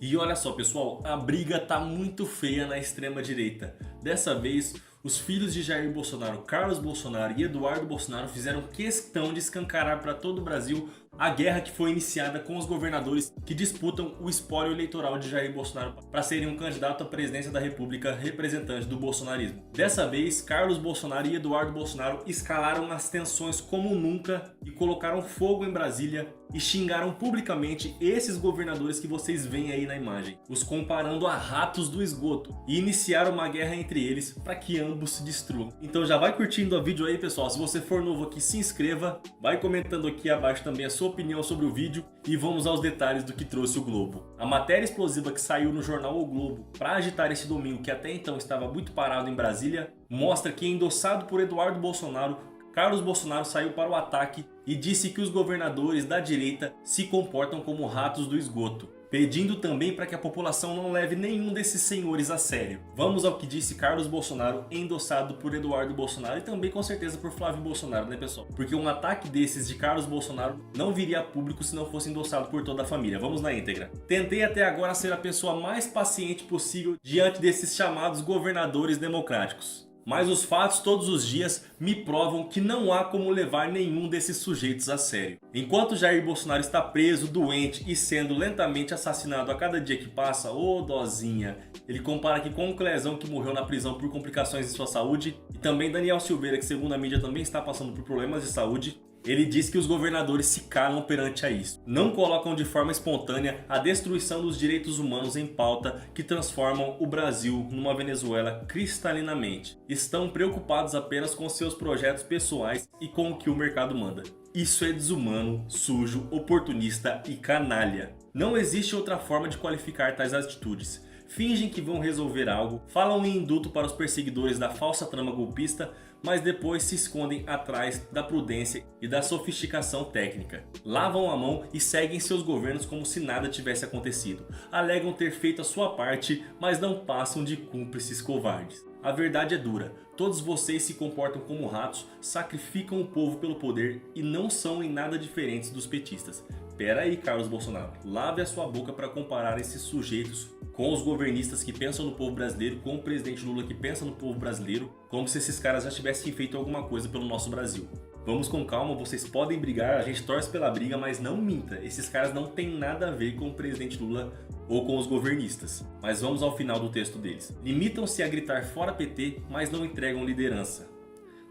E olha só, pessoal, a briga tá muito feia na extrema direita. Dessa vez, os filhos de Jair Bolsonaro, Carlos Bolsonaro e Eduardo Bolsonaro fizeram questão de escancarar para todo o Brasil a guerra que foi iniciada com os governadores que disputam o espólio eleitoral de Jair Bolsonaro para serem um candidato à presidência da República representante do bolsonarismo. Dessa vez, Carlos Bolsonaro e Eduardo Bolsonaro escalaram as tensões como nunca e colocaram fogo em Brasília e xingaram publicamente esses governadores que vocês veem aí na imagem, os comparando a ratos do esgoto, e iniciaram uma guerra entre eles para que ambos se destruam. Então já vai curtindo o vídeo aí, pessoal. Se você for novo aqui, se inscreva, vai comentando aqui abaixo também a sua opinião sobre o vídeo e vamos aos detalhes do que trouxe o Globo. A matéria explosiva que saiu no jornal O Globo para agitar esse domingo, que até então estava muito parado em Brasília, mostra que, endossado por Eduardo Bolsonaro, Carlos Bolsonaro saiu para o ataque e disse que os governadores da direita se comportam como ratos do esgoto, pedindo também para que a população não leve nenhum desses senhores a sério. Vamos ao que disse Carlos Bolsonaro, endossado por Eduardo Bolsonaro e também com certeza por Flávio Bolsonaro, né, pessoal? Porque um ataque desses de Carlos Bolsonaro não viria a público se não fosse endossado por toda a família. Vamos na íntegra. Tentei até agora ser a pessoa mais paciente possível diante desses chamados governadores democráticos. Mas os fatos todos os dias me provam que não há como levar nenhum desses sujeitos a sério. Enquanto Jair Bolsonaro está preso, doente e sendo lentamente assassinado a cada dia que passa, ô dozinha, ele compara aqui com o Clezão, que morreu na prisão por complicações de sua saúde, e também Daniel Silveira, que segundo a mídia também está passando por problemas de saúde. Ele diz que os governadores se calam perante a isso. Não colocam de forma espontânea a destruição dos direitos humanos em pauta que transformam o Brasil numa Venezuela cristalinamente. Estão preocupados apenas com seus projetos pessoais e com o que o mercado manda. Isso é desumano, sujo, oportunista e canalha. Não existe outra forma de qualificar tais atitudes. Fingem que vão resolver algo, falam em indulto para os perseguidores da falsa trama golpista, mas depois se escondem atrás da prudência e da sofisticação técnica. Lavam a mão e seguem seus governos como se nada tivesse acontecido. Alegam ter feito a sua parte, mas não passam de cúmplices covardes. A verdade é dura. Todos vocês se comportam como ratos, sacrificam o povo pelo poder e não são em nada diferentes dos petistas. Pera aí, Carlos Bolsonaro, lave a sua boca para comparar esses sujeitos com os governistas que pensam no povo brasileiro, com o presidente Lula que pensa no povo brasileiro, como se esses caras já tivessem feito alguma coisa pelo nosso Brasil. Vamos com calma, vocês podem brigar, a gente torce pela briga, mas não minta, esses caras não têm nada a ver com o presidente Lula ou com os governistas. Mas vamos ao final do texto deles. Limitam-se a gritar fora PT, mas não entregam liderança.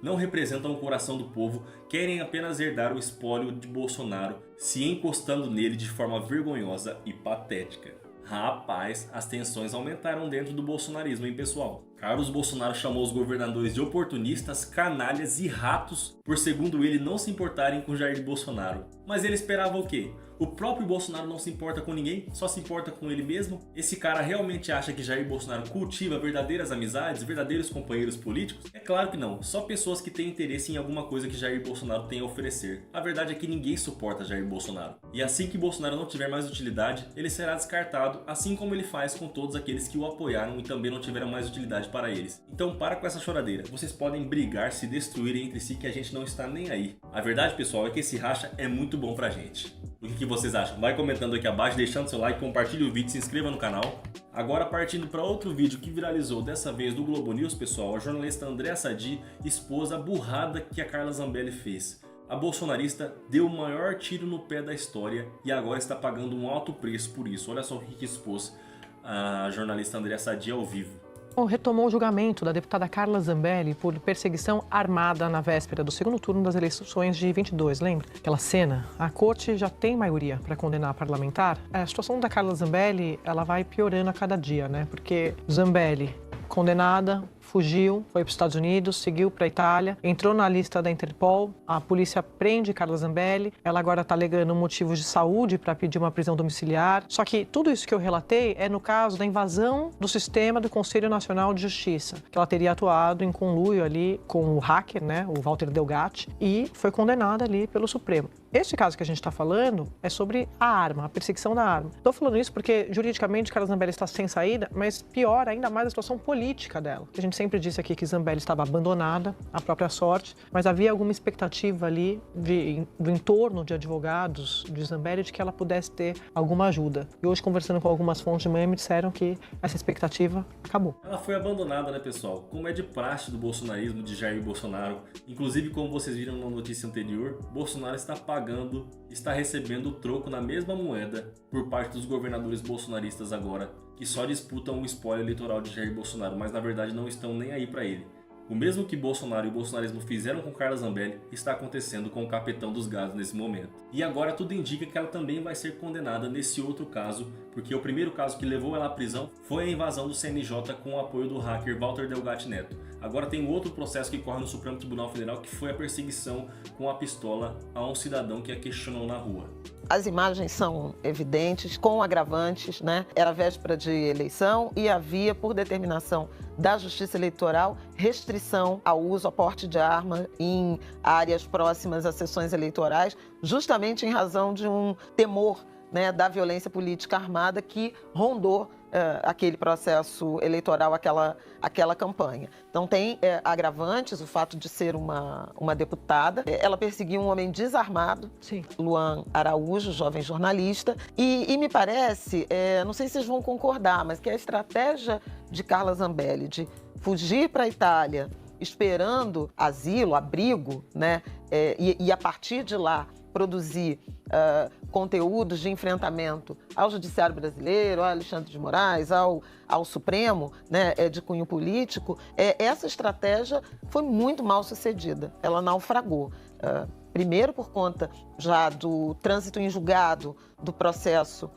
Não representam o coração do povo, querem apenas herdar o espólio de Bolsonaro, se encostando nele de forma vergonhosa e patética. Rapaz, as tensões aumentaram dentro do bolsonarismo, hein, pessoal? Carlos Bolsonaro chamou os governadores de oportunistas, canalhas e ratos por, segundo ele, não se importarem com Jair Bolsonaro. Mas ele esperava o quê? O próprio Bolsonaro não se importa com ninguém, só se importa com ele mesmo? Esse cara realmente acha que Jair Bolsonaro cultiva verdadeiras amizades, verdadeiros companheiros políticos? É claro que não, só pessoas que têm interesse em alguma coisa que Jair Bolsonaro tem a oferecer. A verdade é que ninguém suporta Jair Bolsonaro. E assim que Bolsonaro não tiver mais utilidade, ele será descartado, assim como ele faz com todos aqueles que o apoiaram e também não tiveram mais utilidade para eles. Então para com essa choradeira, vocês podem brigar, se destruírem entre si que a gente não está nem aí. A verdade, pessoal, é que esse racha é muito bom pra gente. O que vocês acham? Vai comentando aqui abaixo, deixando seu like, compartilhe o vídeo, se inscreva no canal. Agora partindo para outro vídeo que viralizou, dessa vez do Globo News, pessoal, a jornalista Andréa Sadi expôs a burrada que a Carla Zambelli fez. A bolsonarista deu o maior tiro no pé da história e agora está pagando um alto preço por isso. Olha só o que expôs a jornalista Andréa Sadi ao vivo. Retomou o julgamento da deputada Carla Zambelli por perseguição armada na véspera do segundo turno das eleições de 22, lembra? Aquela cena. A corte já tem maioria para condenar a parlamentar. A situação da Carla Zambelli, ela vai piorando a cada dia, né? Porque Zambelli, condenada, fugiu, foi para os Estados Unidos, seguiu para a Itália, entrou na lista da Interpol, a polícia prende Carla Zambelli, ela agora está alegando motivos de saúde para pedir uma prisão domiciliar. Só que tudo isso que eu relatei é no caso da invasão do sistema do Conselho Nacional de Justiça, que ela teria atuado em conluio ali com o hacker, né, o Walter Delgatti, e foi condenada ali pelo Supremo. Este caso que a gente está falando é sobre a arma, a perseguição da arma. Estou falando isso porque, juridicamente, Carla Zambelli está sem saída, mas pior ainda mais a situação política dela. A gente gente sempre disse aqui que Zambelli estava abandonada à própria sorte, mas havia alguma expectativa ali do entorno de advogados de Zambelli de que ela pudesse ter alguma ajuda. E hoje, conversando com algumas fontes de manhã, me disseram que essa expectativa acabou. Ela foi abandonada, né, pessoal? Como é de praxe do bolsonarismo de Jair Bolsonaro. Inclusive, como vocês viram na notícia anterior, Bolsonaro está recebendo o troco na mesma moeda por parte dos governadores bolsonaristas agora, que só disputam o espólio eleitoral de Jair Bolsonaro, mas na verdade não estão nem aí para ele. O mesmo que Bolsonaro e o bolsonarismo fizeram com Carla Zambelli está acontecendo com o capitão dos gados nesse momento. E agora tudo indica que ela também vai ser condenada nesse outro caso, porque o primeiro caso que levou ela à prisão foi a invasão do CNJ com o apoio do hacker Walter Delgatti Neto. Agora tem outro processo que corre no Supremo Tribunal Federal, que foi a perseguição com a pistola a um cidadão que a questionou na rua. As imagens são evidentes, com agravantes, né? Era véspera de eleição e havia, por determinação da Justiça Eleitoral, restrição ao uso, ao porte de arma em áreas próximas às sessões eleitorais, justamente em razão de um temor, né, da violência política armada que rondou aquele processo eleitoral, aquela campanha. Então tem agravantes, o fato de ser uma deputada. Ela perseguiu um homem desarmado, Sim. Luan Araújo, jovem jornalista, e me parece, não sei se vocês vão concordar, mas que a estratégia de Carla Zambelli de fugir para a Itália esperando asilo, abrigo, né, e a partir de lá produzir conteúdos de enfrentamento ao Judiciário Brasileiro, ao Alexandre de Moraes, ao Supremo, né, de cunho político, essa estratégia foi muito mal sucedida. Ela naufragou. Primeiro por conta já do trânsito em julgado do processo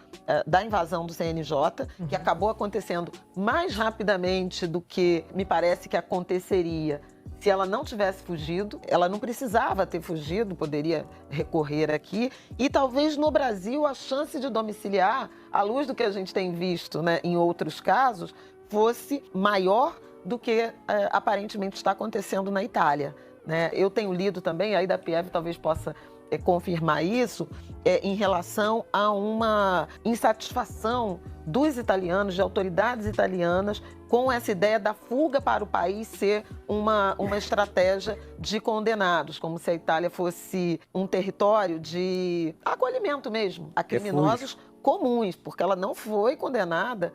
da invasão do CNJ, que acabou acontecendo mais rapidamente do que me parece que aconteceria se ela não tivesse fugido. Ela não precisava ter fugido, poderia recorrer aqui. E talvez no Brasil a chance de domiciliar, à luz do que a gente tem visto, né, em outros casos, fosse maior do que aparentemente está acontecendo na Itália, né? Eu tenho lido também, aí da PF talvez possa confirmar isso, em relação a uma insatisfação dos italianos, de autoridades italianas, com essa ideia da fuga para o país ser uma estratégia de condenados, como se a Itália fosse um território de acolhimento mesmo a criminosos comuns, porque ela não foi condenada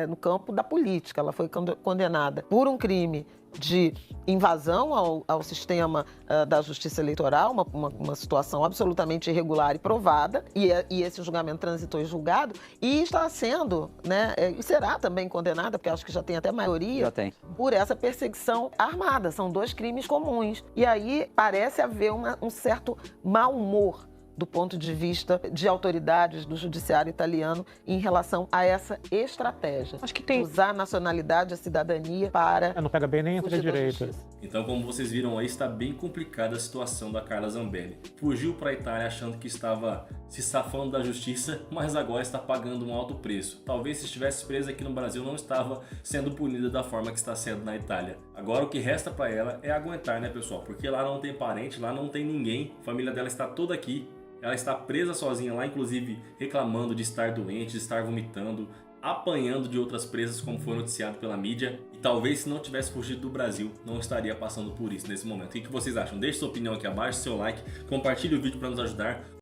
no campo da política, ela foi condenada por um crime de invasão ao sistema da justiça eleitoral, uma situação absolutamente irregular e provada, e esse julgamento transitou em julgado, e está sendo, né, e será também condenada, porque acho que já tem até maioria, por essa perseguição armada. São dois crimes comuns. E aí parece haver um certo mau humor do ponto de vista de autoridades do judiciário italiano em relação a essa estratégia. Acho que tem usar a nacionalidade, a cidadania para... Não pega bem nem entre a direita. Então, como vocês viram aí, está bem complicada a situação da Carla Zambelli. Fugiu para a Itália achando que estava se safando da justiça, mas agora está pagando um alto preço. Talvez se estivesse presa aqui no Brasil não estava sendo punida da forma que está sendo na Itália. Agora o que resta para ela é aguentar, né, pessoal? Porque lá não tem parente, lá não tem ninguém, a família dela está toda aqui. Ela está presa sozinha lá, inclusive reclamando de estar doente, de estar vomitando, apanhando de outras presas, como foi noticiado pela mídia. E talvez se não tivesse fugido do Brasil, não estaria passando por isso nesse momento. O que vocês acham? Deixe sua opinião aqui abaixo, seu like, compartilhe o vídeo para nos ajudar.